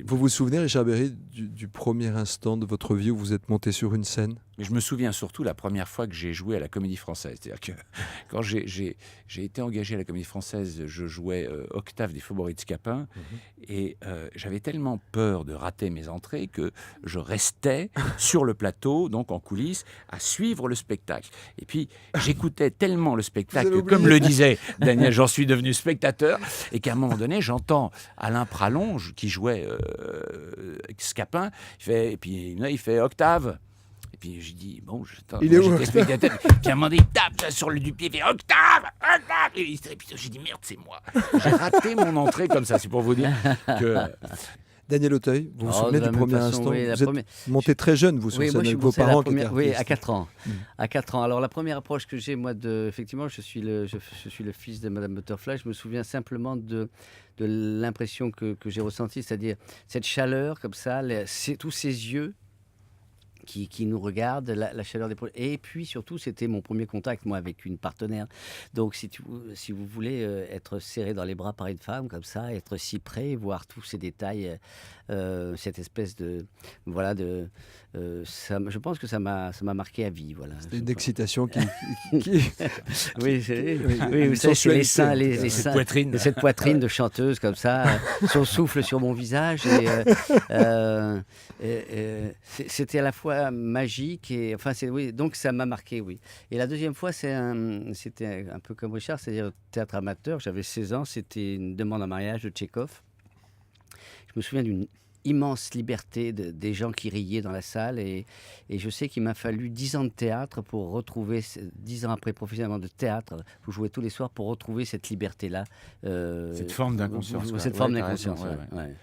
Vous vous souvenez, Richard Berry, du premier instant de votre vie où vous êtes monté sur une scène? Mais je me souviens surtout la première fois que j'ai joué à la Comédie Française. C'est-à-dire que quand j'ai été engagé à la Comédie Française, je jouais Octave des Faubourgs de Scapin. Et j'avais tellement peur de rater mes entrées que je restais sur le plateau, donc en coulisses, à suivre le spectacle. Et puis, j'écoutais tellement le spectacle que, comme le disait Daniel, j'en suis devenu spectateur. Et qu'à un moment donné, j'entends Alain Pralonge, qui jouait Scapin, et puis là, il fait Octave. Et puis j'ai dit, bon, j'étais spectateur. Puis à un moment donné, il tape sur le du pied, il fait Octave, Octave. Et puis j'ai dit, merde, c'est moi. J'ai raté mon entrée comme ça, c'est pour vous dire que... Daniel Auteuil, vous vous souvenez du premier instant? Oui, vous êtes monté très jeune, vous, sur scène, avec vos parents qui étaient artistes. Oui, à 4 ans. À 4 ans. Alors la première approche que j'ai, moi, effectivement, je suis le fils de Madame Butterfly. Je me souviens simplement de l'impression que j'ai ressentie, c'est-à-dire cette chaleur comme ça, tous ces yeux qui nous regardent, la chaleur des projets. Et puis surtout, c'était mon premier contact, moi, avec une partenaire. Donc si vous voulez être serré dans les bras par une femme, comme ça, être si près, voir tous ces détails, cette espèce de... Voilà, je pense que ça m'a marqué à vie. Voilà. C'était une excitation qui... Oui, vous savez, c'est les seins, cette poitrine de chanteuse, comme ça, son souffle sur mon visage. C'était à la fois magique et enfin donc ça m'a marqué, oui. Et la deuxième fois, c'était un peu comme Richard, c'est-à-dire théâtre amateur. J'avais 16 ans, c'était une demande en mariage de Tchekhov. Je me souviens d'une immense liberté des gens qui riaient dans la salle et je sais qu'il m'a fallu 10 ans de théâtre pour retrouver, 10 ans après professionnellement de théâtre, pour jouer tous les soirs, pour retrouver cette liberté-là. Cette forme d'inconscience. Cette forme d'inconscience, ouais.